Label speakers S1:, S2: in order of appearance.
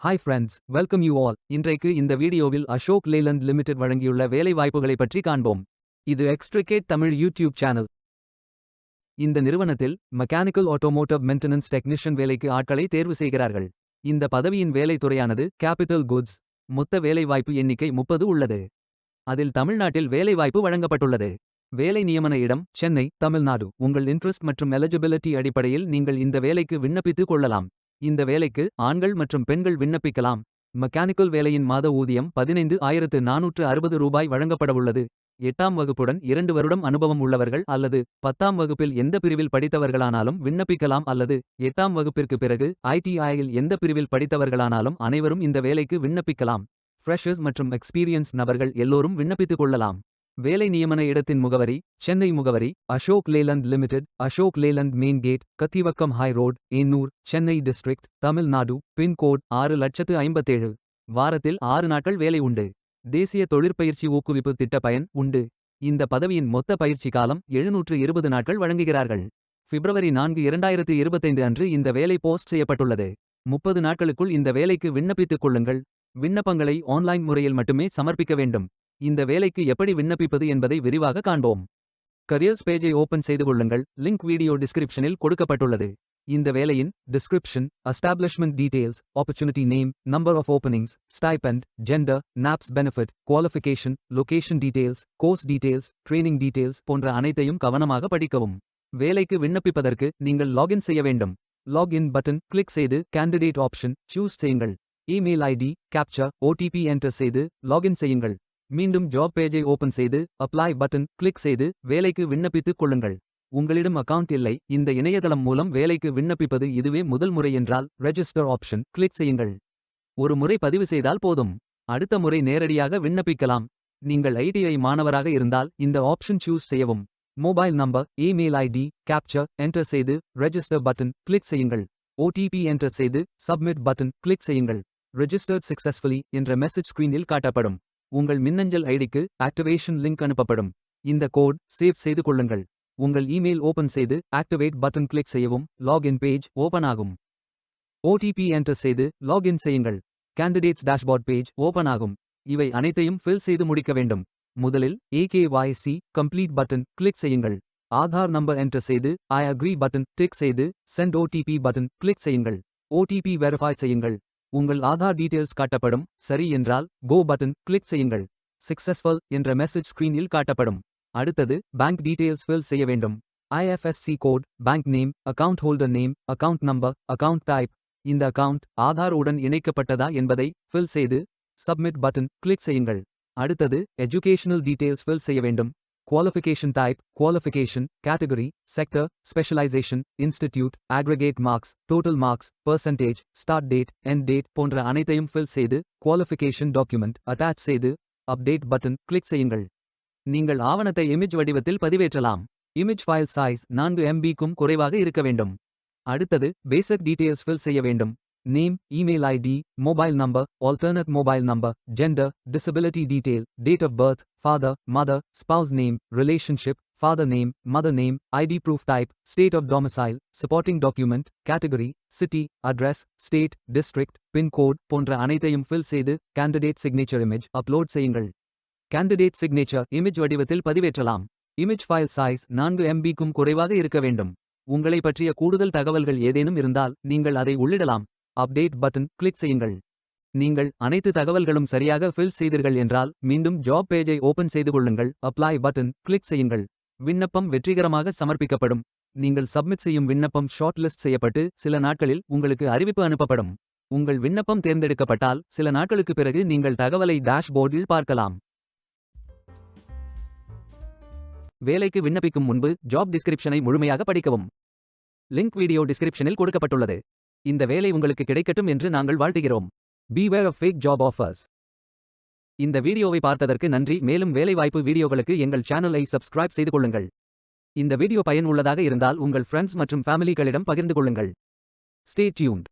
S1: Hi friends, welcome you all. இன்றைக்கு இந்த வீடியோவில் அசோக் லேலண்ட் லிமிடெட் வழங்கியுள்ள வேலை வாய்ப்புகளை பற்றி காண்போம். இது எக்ஸ்ட்ரிகேட் தமிழ் யூடியூப் சேனல். இந்த நிறுவனத்தில் மெக்கானிக்கல் ஆட்டோமோட்டிவ் மெயின்டெனன்ஸ் டெக்னீஷியன் வேலைக்கு ஆட்களை தேர்வு செய்கிறார்கள். இந்த பதவியின் வேலை துறையானது கேபிட்டல் குட்ஸ். மொத்த வேலைவாய்ப்பு எண்ணிக்கை 30 உள்ளது. அதில் தமிழ்நாட்டில் வேலைவாய்ப்பு வழங்கப்பட்டுள்ளது. வேலை நியமன இடம் சென்னை, தமிழ்நாடு. உங்கள் இன்ட்ரெஸ்ட் மற்றும் எலிஜிபிலிட்டி அடிப்படையில் நீங்கள் இந்த வேலைக்கு விண்ணப்பித்துக் கொள்ளலாம். இந்த வேலைக்கு ஆண்கள் மற்றும் பெண்கள் விண்ணப்பிக்கலாம். மெக்கானிக்கல் வேலையின் மாத ஊதியம் 15,460 ரூபாய் வழங்கப்படவுள்ளது. 8ஆம் வகுப்புடன் 2 வருடம் அனுபவம் உள்ளவர்கள் அல்லது 10ஆம் வகுப்பில் எந்த பிரிவில் படித்தவர்களானாலும் விண்ணப்பிக்கலாம் அல்லது 8ஆம் வகுப்பிற்கு பிறகு ITIயில் எந்த பிரிவில் படித்தவர்களானாலும் அனைவரும் இந்த வேலைக்கு விண்ணப்பிக்கலாம். ஃப்ரெஷர்ஸ் மற்றும் எக்ஸ்பீரியன்ஸ் நபர்கள் எல்லோரும் விண்ணப்பித்துக் கொள்ளலாம். வேலை நியமன இடத்தின் முகவரி சென்னை முகவரி Ashok Leyland Limited, Ashok Leyland main gate, Kathivakkam high road, Ennore, Chennai district, Tamil Nadu. Pincode 6,57,000. வாரத்தில் 6 நாட்கள் வேலை உண்டு. தேசிய தொழிற்பயிற்சி ஊக்குவிப்பு திட்ட பயன் உண்டு. இந்த பதவியின் மொத்த பயிற்சி காலம் 720 நாட்கள் வழங்குகிறார்கள். பிப்ரவரி 4, 2025 அன்று இந்த வேலை போஸ்ட் செய்யப்பட்டுள்ளது. 30 நாட்களுக்குள் இந்த வேலைக்கு விண்ணப்பித்துக் கொள்ளுங்கள். விண்ணப்பங்களை ஆன்லைன் முறையில் மட்டுமே சமர்ப்பிக்க வேண்டும். இந்த வேலைக்கு எப்படி விண்ணப்பிப்பது என்பதை விரிவாக காண்போம். கரியர்ஸ் பேஜை ஓபன் செய்து கொள்ளுங்கள். லிங்க் வீடியோ டிஸ்கிரிப்ஷனில் கொடுக்கப்பட்டுள்ளது. இந்த வேலையின் description, establishment details, opportunity name, number of openings, stipend, gender, NAPS benefit, qualification, location details, course details, training details போன்ற அனைத்தையும் கவனமாக படிக்கவும். வேலைக்கு விண்ணப்பிப்பதற்கு நீங்கள் லாகின் செய்ய வேண்டும். லாகின் பட்டன் கிளிக் செய்து கேண்டிடேட் ஆப்ஷன் சூஸ் செய்யுங்கள். Email ID, captcha, OTP enter செய்து லாகின் செய்யுங்கள். மீண்டும் ஜாப் பேஜை ஓபன் செய்து அப்ளை பட்டன் கிளிக் செய்து வேலைக்கு விண்ணப்பித்துக் கொள்ளுங்கள். உங்களிடம் அக்கவுண்ட் இல்லை, இந்த இணையதளம் மூலம் வேலைக்கு விண்ணப்பிப்பது இதுவே முதல் முறை என்றால் ரெஜிஸ்டர் ஆப்ஷன் கிளிக் செய்யுங்கள். ஒரு முறை பதிவு செய்தால் போதும். அடுத்த முறை நேரடியாக விண்ணப்பிக்கலாம். நீங்கள் ITI மாணவராக இருந்தால் இந்த ஆப்ஷன் சூஸ் செய்யவும். Mobile number, email ID, captcha enter செய்து ரெஜிஸ்டர் பட்டன் கிளிக் செய்யுங்கள். OTP என்டர் செய்து சப்மிட் பட்டன் கிளிக் செய்யுங்கள். ரெஜிஸ்டர்ட் சக்சஸ்ஃபுல்லி என்ற மெசேஜ் ஸ்கிரீனில் காட்டப்படும். உங்கள் மின்னஞ்சல் ஐடிக்கு ஆக்டிவேஷன் லிங்க் அனுப்பப்படும். இந்த கோட் சேவ் செய்து கொள்ளுங்கள். உங்கள் இமெயில் ஓபன் செய்து ஆக்டிவேட் பட்டன் கிளிக் செய்யவும். லாகின் பேஜ் ஓபன் ஆகும். OTP என்டர் செய்து லாகின் செய்யுங்கள். கேண்டிடேட்ஸ் டேஷ்போர்ட் பேஜ் ஓபன் ஆகும். இவை அனைத்தையும் ஃபில் செய்து முடிக்க வேண்டும். முதலில் AKYC கம்ப்ளீட் பட்டன் கிளிக் செய்யுங்கள். ஆதார் நம்பர் என்டர் செய்து ஐ அக்ரி பட்டன் டிக் செய்து சென்ட் OTP பட்டன் கிளிக் செய்யுங்கள். OTP வெரிஃபை செய்யுங்கள். உங்கள் ஆதார் டீடைல்ஸ் காட்டப்படும். சரி என்றால் கோ பட்டன் கிளிக் செய்யுங்கள். சக்சஸ்ஃபுல் என்ற மெசேஜ் ஸ்கிரீனில் காட்டப்படும். அடுத்தது பேங்க் டீடைல்ஸ் ஃபில் செய்ய வேண்டும். IFSC code, bank name, account holder name, account number, account type. இந்த அக்கவுண்ட் ஆதார் உடன் இணைக்கப்பட்டதா என்பதை ஃபில் செய்து சப்மிட் பட்டன் கிளிக் செய்யுங்கள். அடுத்தது எஜுகேஷனல் டீடைல்ஸ் ஃபில் செய்ய வேண்டும். Qualification type, qualification, category, sector, specialisation, institute, aggregate marks, total marks, percentage, start date, end date போன்ற அனைத்தையும் ஃபில் செய்து குவாலிஃபிகேஷன் டாக்குமெண்ட் அட்டாச் செய்து அப்டேட் பட்டன் கிளிக் செய்யுங்கள். நீங்கள் ஆவணத்தை இமேஜ் வடிவத்தில் பதிவேற்றலாம். இமேஜ் ஃபைல் சைஸ் 4 MB-க்கும் குறைவாக இருக்க வேண்டும். அடுத்தது பேசிக் டீடைல்ஸ் ஃபில் செய்ய வேண்டும். Name, email ID, mobile number, alternate mobile number, gender, disability detail, date of birth, father, mother, spouse name, relationship, father name, mother name, ID proof type, state of domicile, supporting document, category, city, address, state, district, pincode போன்ற அனைத்தையும் fill செய்து candidate signature image upload செய்யுங்கள். Candidate signature image வடிவத்தில் பதிவேற்றலாம். Image file size 4 MB-க்கும் குறைவாக இருக்க வேண்டும். உங்களை பற்றிய கூடுதல் தகவல்கள் ஏதேனும் இருந்தால் நீங்கள் அதை உள்ளிடலாம். அப்டேட் பட்டன் கிளிக் செய்யுங்கள். நீங்கள் அனைத்து தகவல்களும் சரியாக ஃபில் செய்தீர்கள் என்றால் மீண்டும் ஜாப் பேஜை ஓபன் செய்து கொள்ளுங்கள். அப்ளை பட்டன் கிளிக் செய்யுங்கள். விண்ணப்பம் வெற்றிகரமாக சமர்ப்பிக்கப்படும். நீங்கள் சப்மிட் செய்யும் விண்ணப்பம் ஷார்ட் லிஸ்ட் செய்யப்பட்டு சில நாட்களில் உங்களுக்கு அறிவிப்பு அனுப்பப்படும். உங்கள் விண்ணப்பம் தேர்ந்தெடுக்கப்பட்டால் சில நாட்களுக்கு பிறகு நீங்கள் தகவலை டேஷ்போர்டில் பார்க்கலாம். வேலைக்கு விண்ணப்பிக்கும் முன்பு ஜாப் டிஸ்கிரிப்ஷனை முழுமையாக படிக்கவும். லிங்க் வீடியோ டிஸ்கிரிப்ஷனில் கொடுக்கப்பட்டுள்ளது. இந்த வேலை உங்களுக்கு கிடைக்கட்டும் என்று நாங்கள் வாழ்த்துகிறோம். Beware of fake job offers. இந்த வீடியோவை பார்த்ததற்கு நன்றி. மேலும் வேலைவாய்ப்பு வீடியோகளுக்கு எங்கள் சேனலை சப்ஸ்கிரைப் செய்து கொள்ளுங்கள். இந்த வீடியோ பயன் உள்ளதாக இருந்தால் உங்கள் ஃப்ரெண்ட்ஸ் மற்றும் ஃபேமிலிகளிடம் பகிர்ந்து கொள்ளுங்கள். Stay tuned.